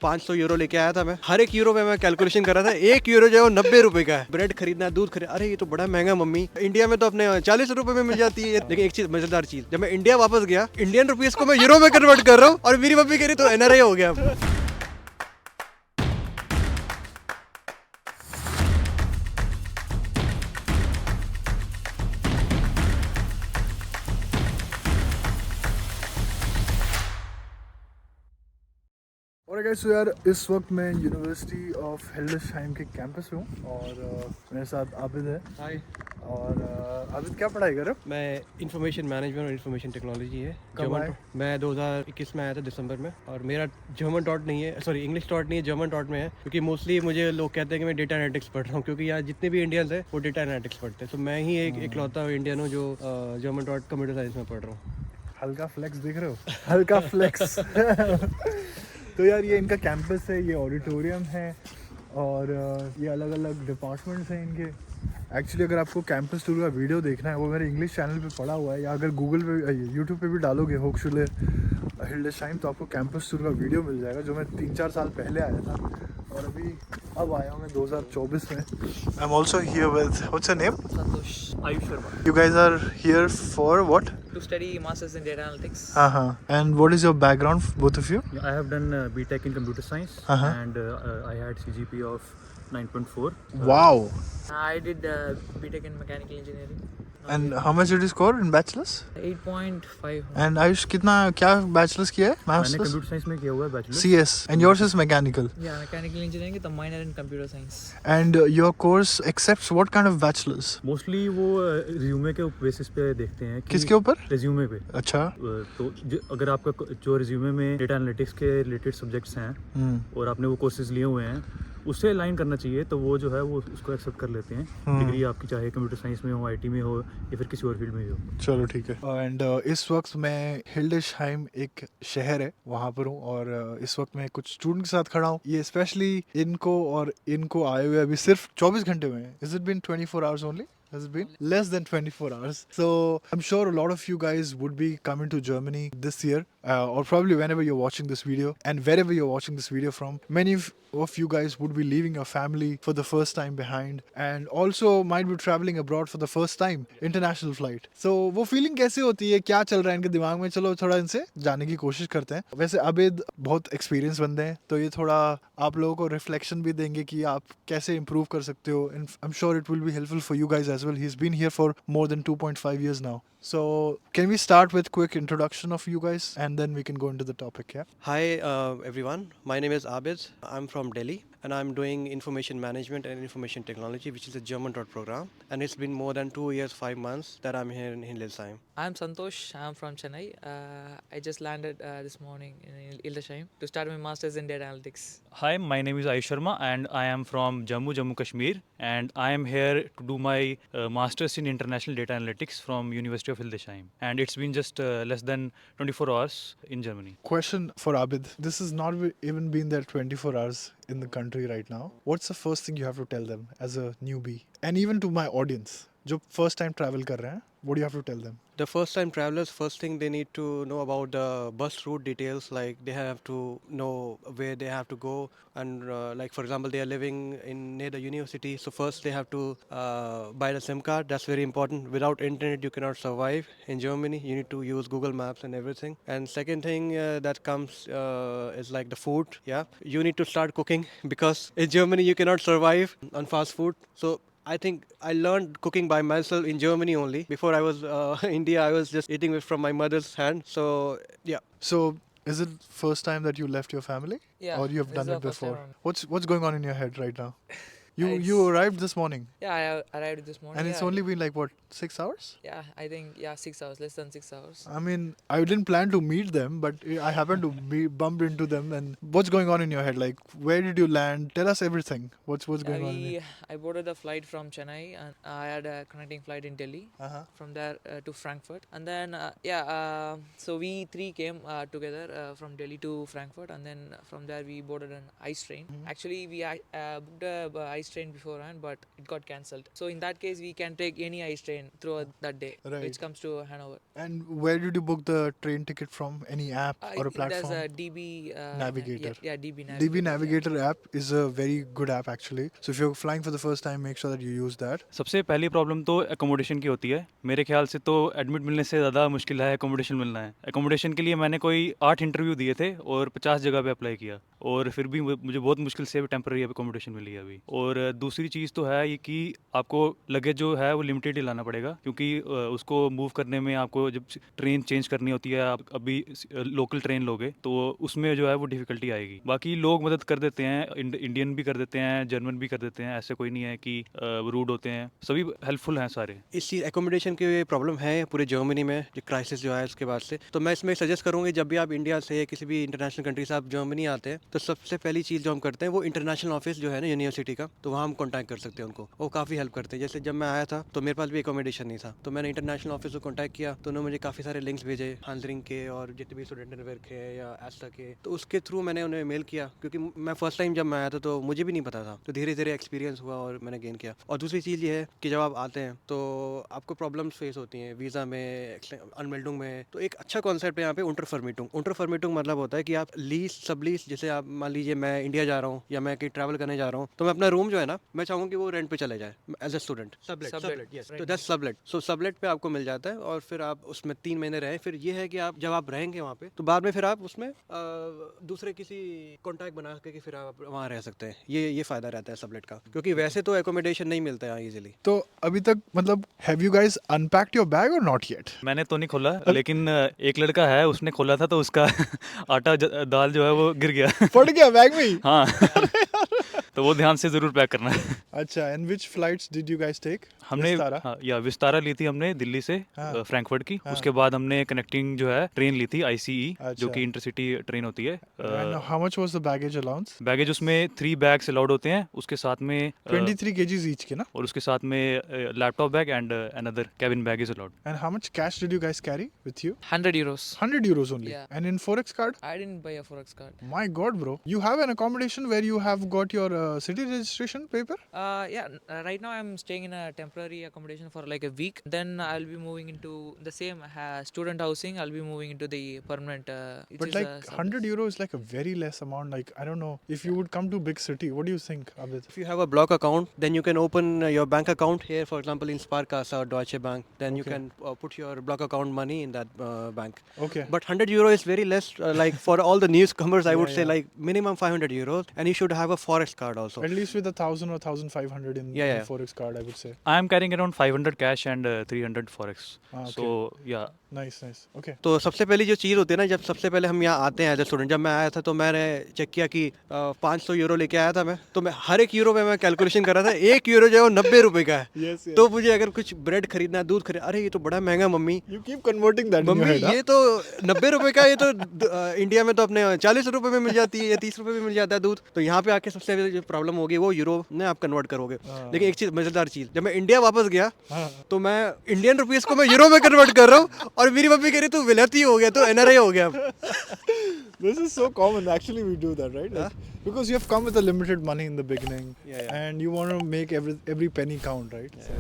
500 euro लेके आया था मैं। हर एक यूरो में मैं कैलकुलेशन कर रहा था, 1 यूरो जो है 90 रुपए का है। ब्रेड खरीदना है, दूध खरीदना, अरे ये तो बड़ा महंगा मम्मी, इंडिया में तो अपने 40 रुपए में मिल जाती है। लेकिन एक चीज मजेदार चीज, जब मैं इंडिया वापस गया, इंडियन रुपीज को मैं यूरो में कन्वर्ट कर रहा हूँ और मेरी मम्मी कह रही तो एनआरआई हो गया। और गाइस तो यार इस वक्त मैं यूनिवर्सिटी ऑफ हिल्डर्सहाइम के कैंपस में हूँ और मेरे साथ आबिद है। हाय। और आबिद क्या पढ़ाई कर रहे हो? मैं इंफॉर्मेशन मैनेजमेंट और इंफॉर्मेशन टेक्नोलॉजी है। कब आए? मैं 2021 में आया था दिसंबर में। और मेरा जर्मन डॉट नहीं है, सॉरी इंग्लिश डॉट नहीं है, जर्मन डॉट में है। क्योंकि मोस्टली मुझे लोग कहते हैं कि मैं डेटा एनालिटिक्स पढ़ रहा हूँ, क्योंकि यहाँ जितने भी इंडियंस हैं वो डेटा एनालिटिक्स पढ़ते हैं। तो मैं ही एक इकलौता इंडियन हूँ जो जर्मन डॉट कंप्यूटर साइंस में पढ़ रहा हूँ। हल्का फ्लेक्स दिख रहे हो? हल्का फ्लेक्स। तो यार ये इनका कैंपस है, ये ऑडिटोरियम है और ये अलग अलग डिपार्टमेंट्स हैं इनके। एक्चुअली अगर आपको कैंपस टूर का वीडियो देखना है वो मेरे इंग्लिश चैनल पे पड़ा हुआ है, या अगर गूगल पे यूट्यूब पे भी डालोगे होक्सचुले हिल्डर्सहाइम तो आपको कैंपस टूर का वीडियो मिल जाएगा, जो मैं 3-4 साल पहले आया था और अभी अब आया हूँ मैं 2024 में। I am also here with what's your name? Santosh Ayush Sharma You guys are here for what? to study masters in data analytics. And what is your background, both of you? I have done BTech in computer science and I had CGP of 9.4. Wow. I did BTech in mechanical engineering. And how much did you score in bachelor's? 8.5. And Ayush कितना क्या bachelor's किया है? मैंने Master's? Computer science में किया हुआ है bachelor. CS. And yours is mechanical. Yeah, mechanical engineering the minor in computer science. And your course accepts what kind of bachelor's? Mostly वो रिज्यूमे के बेसिस पे देखते हैं कि किसके ऊपर? रिज्यूमे पे। अच्छा। तो अगर आपका जो रिज्यूमे में डेटा एनालिटिक्स के रिलेटेड सब्जेक्ट्स हैं और आपने वो कोर्सेज लिए हुए हैं उससे अलाइन करना चाहिए तो वो जो है वो उसको एक्सेप्ट कर लेते हैं। डिग्री आपकी चाहे कंप्यूटर साइंस में हो, आईटी में हो या फिर किसी और फील्ड में हो। चलो ठीक है। एंड इस वक्त मैं हिल्डर्सहाइम एक शहर है वहाँ पर हूँ और इस वक्त मैं कुछ स्टूडेंट के साथ खड़ा हूँ। ये स्पेशली इनको आए हुए अभी सिर्फ 24 घंटे हुए हैं। Is it been 24 hours only? Has it been less than 24 hours? So I'm sure a lot of you guys would be coming to Germany this year, or probably whenever you're watching this video and wherever you're watching this video from. Many of you guys would be leaving your family for the first time behind, and also might be traveling abroad for the first time, international flight. So वो feeling कैसे होती है, क्या चल रहा है इनके दिमाग में? चलो थोड़ा इनसे जानने की कोशिश करते हैं। वैसे अबिद बहुत एक्सपीरियंस बंदे हैं तो ये थोड़ा आप लोगों को रिफ्लेक्शन भी देंगे कि आप कैसे इम्प्रूव कर सकते हो। And I'm sure it will be helpful for you guys as well. He's been here for more than 2.5 years now. So can we start with quick introduction of you guys and then we can go into the topic? Yeah. Hi everyone, my name is Abid. I'm from Delhi and I'm doing information management and information technology, which is a German dot program. And it's been more than 2 years, 5 months that I'm here in Hildesheim. I'm Santosh. I'm from Chennai. I just landed this morning in Hildesheim to start my masters in data analytics. Hi, my name is Ayush Sharma and I am from Jammu Kashmir and I am here to do my masters in international data analytics from University of Hildesheim, and it's been just less than 24 hours in Germany. Question for Abid. This has not even been there 24 hours in the country right now. What's the first thing you have to tell them as a newbie? And even to my audience, जो first time travel कर रहे हैं, what do you have to tell them? The first time travelers, first thing they need to know about the bus route details, like they have to know where they have to go, and like for example they are living in near the university, so first they have to buy the SIM card. That's very important. Without internet you cannot survive in Germany. You need to use Google Maps and everything. And second thing that comes is like the food. Yeah, you need to start cooking because in Germany you cannot survive on fast food. So I think I learned cooking by myself in Germany only. Before I was India, I was just eating from my mother's hand. So yeah. So is it first time that you left your family? Yeah, Or you have this done is it the first before? time. What's going on in your head right now? You It's- arrived this morning Yeah, I arrived this morning. and it's yeah, only been like what, 6 hours? Yeah, I think 6 hours, less than 6 hours. I mean, I didn't plan to meet them, but I happened to be bumped into them. And what's going on in your head? Like, where did you land? Tell us everything. What's going on? I boarded the flight from Chennai and I had a connecting flight in Delhi. Uh-huh. From there to Frankfurt, and then so we three came together from Delhi to Frankfurt, and then from there we boarded an ICE train. Actually, we booked a ICE ICE train beforehand, but it got cancelled. So in that case, we can take any ICE train throughout that day, Right. which comes to Hanover. And where did you book the train ticket from? Any app or a platform? There's a DB Navigator. Yeah, DB Navigator. DB Navigator app is a very good app actually. So if you're flying for the first time, make sure that you use that. सबसे पहली problem तो accommodation की होती है। मेरे ख्याल से तो एडमिट मिलने से ज़्यादा मुश्किल है एकोमोडेशन मिलना है। एकोमोडेशन के लिए मैंने कोई 8 इंटरव्यू दिए थे और 50 जगह पे अप्लाई किया, और फिर भी मुझे बहुत मुश्किल से टेम्पररी एकोमोडेशन मिली है अभी। और दूसरी चीज़ तो है ये कि आपको लगेज जो है वो लिमिटेड ही लाना पड़ेगा, क्योंकि उसको मूव करने में आपको जब ट्रेन चेंज करनी होती है, आप अभी लोकल ट्रेन लोगे तो उसमें जो है वो डिफ़िकल्टी आएगी। बाकी लोग मदद कर देते हैं, इंडियन भी कर देते हैं, जर्मन भी कर देते हैं, ऐसे कोई नहीं है कि रूड होते हैं, सभी हेल्पफुल हैं सारे। इस चीज़ एकोमोडेशन की प्रॉब्लम है पूरे जर्मनी में, जो क्राइसिस जो है उसके बाद से। तो मैं इसमें सजेस्ट करूँगी, जब भी आप इंडिया से किसी भी इंटरनेशनल कंट्री से आप जर्मनी आते हैं तो सबसे पहली चीज़ जो हम करते हैं वो इंटरनेशनल ऑफिस जो है ना यूनिवर्सिटी का, तो वहाँ हम कॉन्टैक्ट कर सकते हैं उनको, वो काफ़ी हेल्प करते हैं। जैसे जब मैं आया था तो मेरे पास भी एकोमोडेशन नहीं था, तो मैंने इंटरनेशनल ऑफिस को कॉन्टैक्ट किया, तो उन्होंने मुझे काफ़ी सारे लिंक्स भेजे हांसरिंग के और जितने भी स्टूडेंट नेटवर्क है या एस्टा के, तो उसके थ्रू मैंने उन्हें मेल किया, क्योंकि मैं फर्स्ट टाइम जब मैं आया था तो मुझे भी नहीं पता था, तो धीरे धीरे एक्सपीरियंस हुआ और मैंने गेन किया। और दूसरी चीज़ ये है कि जब आप आते हैं तो आपको प्रॉब्लम्स फेस होती हैं वीज़ा में, अनमेल्डुंग में। तो एक अच्छा कॉन्सेप्ट है यहाँ पे उंटरफर्मिटुंग। उंटरफर्मिटुंग मतलब होता है कि आप लीज सब लीज, जैसे आप मान लीजिए मैं इंडिया जा रहा हूँ या मैं कहीं ट्रैवल करने जा रहा हूँ, तो मैं अपना रूम जो है ना, मैं चाहूँगा कि वो रेंट पे चले जाए as a student. Sublet, yes, तो दैट्स सबलेट। सो सबलेट पे आपको मिल जाता है और फिर आप उसमें 3 महीने रहें। फिर ये है कि आप जब आप रहेंगे वहाँ पे तो बाद में फिर आप उसमें दूसरे किसी कॉन्टैक्ट बना के फिर आप वहाँ रह सकते हैं। ये फ़ायदा रहता है सबलेट का, क्योंकि वैसे तो एकोमोडेशन नहीं मिलता है यहाँ ईजिली। तो अभी तक मतलब have you guys unpacked your bag और नॉट येट? मैंने तो नहीं खोला, लेकिन एक लड़का है उसने खोला था, तो उसका आटा दाल जो है वो गिर गया। फट गया बैग में ही? हाँ। तो वो ध्यान से ज़रूर पैक करना है। अच्छा, and which flights did you guys take? हमने विस्तारा ली थी हमने दिल्ली से, हाँ। फ्रैंकफर्ट की। हाँ। उसके बाद हमने कनेक्टिंग जो है ट्रेन ली थी ICE, जो अच्छा। कि इंटरसिटी ट्रेन होती है। And how much was the baggage allowance? Baggage उसमें 3 बैग्स अलाउड होते हैं, उसके साथ में 23 kgs each के ना? और उसके साथ में laptop bag and another cabin bag is allowed. And how much cash did you guys carry with you? 100 euros. 100 euros only. Yeah. And in Forex card? I didn't buy a Forex card. My God, bro. You have an accommodation where you have got your city registration paper? Right now I'm staying in a temporary accommodation for like a week. Then I'll be moving into the same student housing. I'll be moving into the permanent. But like 100 euro is like a very less amount. Like, I don't know. If you would come to big city, what do you think, Abid? If you have a block account, then you can open your bank account here, for example, in Sparkasse or Deutsche Bank. Then you Okay. can put your block account money in that bank. Okay. But 100 euro is very less. Like for all the newcomers, I would Yeah, say yeah. like minimum 500 euros, and you should have a Forex card also. At least with 1,000 or 1,500 in Yeah, yeah. Forex card, I would say. I am carrying around 500 cash and 300 forex. Okay. सो या Nice, nice. Okay. तो सबसे पहली जो चीज़ होती है ना, जब सबसे पहले हम यहाँ आते हैं एज ए स्टूडेंट, जब मैं आया था तो मैंने चेक किया कि 500 यूरो लेके आया था मैं, तो मैं हर एक यूरो पे मैं कैलकुलेशन कर रहा था, 1 यूरो जो है वो 90 रुपए का है। Yes, yes. तो मुझे अगर कुछ ब्रेड खरीदना है, दूध खरीदना, अरे ये तो बड़ा महंगा mummy, You keep converting that in your mummy head, ये तो 90 रुपए का, ये तो इंडिया में तो अपने 40 रुपए में मिल जाती है या 30 रुपए में मिल जाता है दूध। तो यहाँ पे आके सबसे पहले जो प्रॉब्लम होगी वो यूरो में आप कन्वर्ट करोगे। हाँ। लेकिन एक चीज़ मज़ेदार चीज़, जब मैं इंडिया वापस गया हाँ. तो मैं इंडियन रुपीज़ को मैं यूरो में कन्वर्ट कर रहा हूँ, और मेरी मम्मी कह रही तू विलायती हो गया, तो NRI हो गया। This is so common. Actually, we do that, right? Like, because you have come with a limited money in the beginning, Yeah, yeah. and you want to make every penny count, right? So,